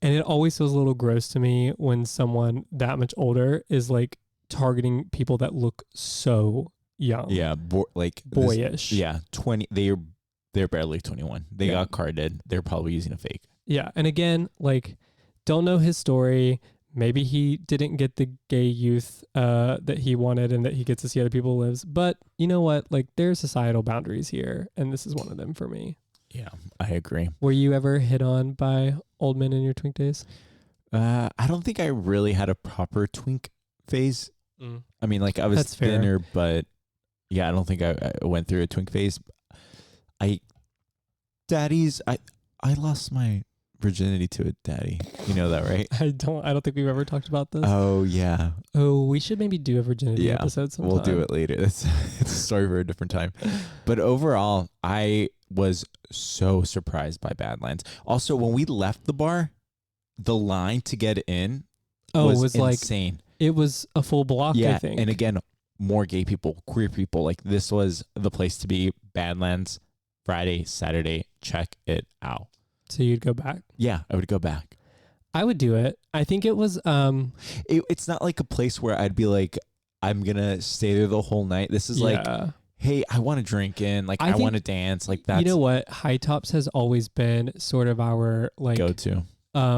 And it always feels a little gross to me when someone that much older is like targeting people that look so young. Yeah, like boyish. 20. They're barely 21. They got carded. They're probably using a fake. Yeah. And again, like, don't know his story. Maybe he didn't get the gay youth that he wanted and that he gets to see other people lives. But you know what? Like, there's societal boundaries here. And this is one of them for me. Yeah, I agree. Were you ever hit on by old men in your twink days? I don't think I really had a proper twink phase. I mean, like, I was thinner, but yeah, I don't think I went through a twink phase. I lost my virginity to a daddy. You know that, right? I don't think we've ever talked about this. Oh yeah. Oh, we should maybe do a virginity episode sometime. We'll do it later. It's a story for a different time. But overall, I was so surprised by Badlands. Also, when we left the bar, the line to get in was insane. Like, it was a full block, I think. And again, more gay people, queer people. Like, this was the place to be. Badlands, Friday, Saturday, check it out. So you'd go back? Yeah, I would go back. I would do it. I think it was... It's not like a place where I'd be like, I'm going to stay there the whole night. This is like, hey, I want to drink in. Like, I want to dance. Like, that's... You know what? High Tops has always been sort of our, like... Go-to.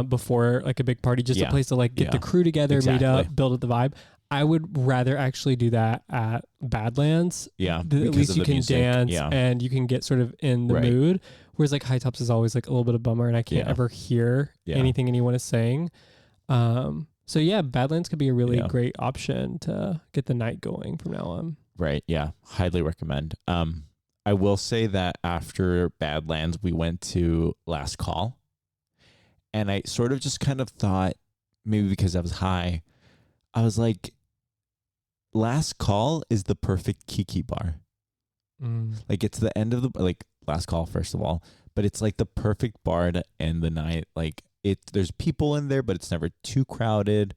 Before, like, a big party. Just a place to, like, get the crew together, meet up, build up the vibe. I would rather actually do that at Badlands. Yeah. At least you can dance and you can get sort of in the mood. Whereas like High Tops is always like a little bit of bummer and I can't ever hear anything anyone is saying. So yeah, Badlands could be a really great option to get the night going from now on. Right. Yeah. Highly recommend. I will say that after Badlands, we went to Last Call. And I sort of just kind of thought, maybe because I was high, I was like, Last Call is the perfect Kiki bar. Like, it's the end of the, like, Last Call, first of all, but it's like the perfect bar to end the night. Like, there's people in there, but it's never too crowded.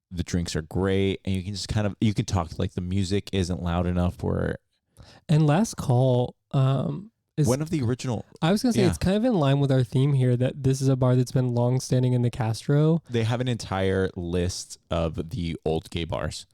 The drinks are great, and you can just you can talk, like, the music isn't loud enough for. And Last Call is one of the original. I was gonna say it's kind of in line with our theme here that this is a bar that's been long standing in the Castro. They have an entire list of the old gay bars.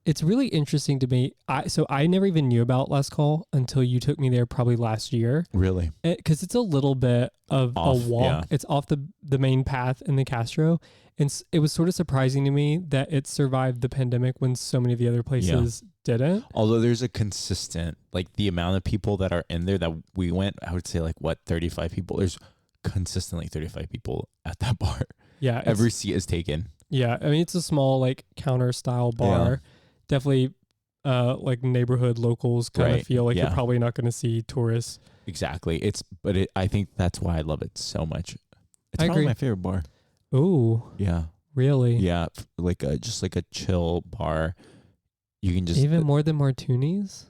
It's really interesting to me. I never even knew about Last Call until you took me there probably last year. Really? Because it's a little bit of a walk. Yeah. It's off the main path in the Castro. And it was sort of surprising to me that it survived the pandemic when so many of the other places didn't. Although there's a consistent, like, the amount of people that are in there that we went, I would say, like, 35 people. There's consistently 35 people at that bar. Yeah. Every seat is taken. Yeah. I mean, it's a small, like, counter style bar. Yeah. Definitely like neighborhood locals kind of feel like you're probably not going to see tourists. Exactly. I think that's why I love it so much. It's probably my favorite bar. Oh. Yeah. Really? Yeah. Just like a chill bar. You can just even more than martinis?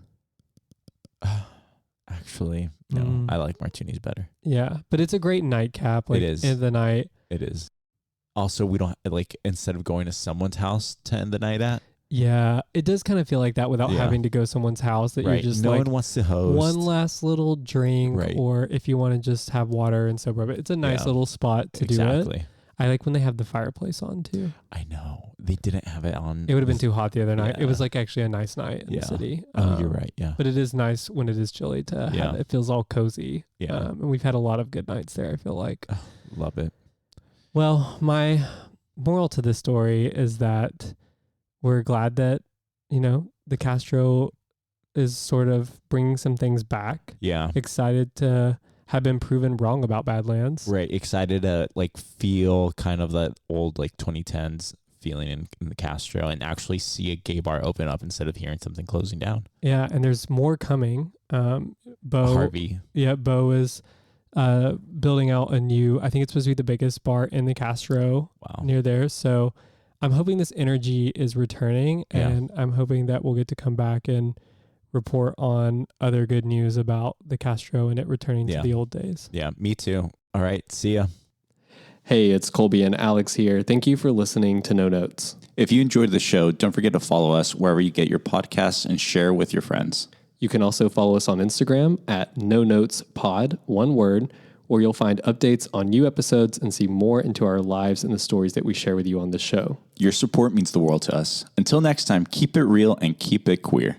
Actually, no. I like martinis better. Yeah, but it's a great nightcap. Like, it is. In the night. It is. Also, we don't like, instead of going to someone's house to end the night at. Yeah, it does kind of feel like that without having to go someone's house, that you're just no like, one wants to host. One last little drink, or if you want to just have water and sober. But it's a nice little spot to do it. I like when they have the fireplace on too. I know. They didn't have it on. It would have been too hot the other night. Yeah. It was like actually a nice night in the city. Oh, you're right. Yeah. But it is nice when it is chilly to have it. Feels all cozy. Yeah. And we've had a lot of good nights there, I feel like. Love it. Well, my moral to this story is that we're glad that, the Castro is sort of bringing some things back. Yeah. Excited to have been proven wrong about Badlands. Right. Excited to feel kind of that old 2010s feeling in the Castro and actually see a gay bar open up instead of hearing something closing down. Yeah. And there's more coming. Bo Harvey. Yeah. Bo is building out a new, I think it's supposed to be the biggest bar in the Castro near there. So I'm hoping this energy is returning and I'm hoping that we'll get to come back and report on other good news about the Castro and it returning to the old days. Yeah, me too. All right, see ya. Hey, it's Colby and Alex here. Thank you for listening to No Notes. If you enjoyed the show, don't forget to follow us wherever you get your podcasts and share with your friends. You can also follow us on Instagram at No Notes Pod, one word, where you'll find updates on new episodes and see more into our lives and the stories that we share with you on the show. Your support means the world to us. Until next time, keep it real and keep it queer.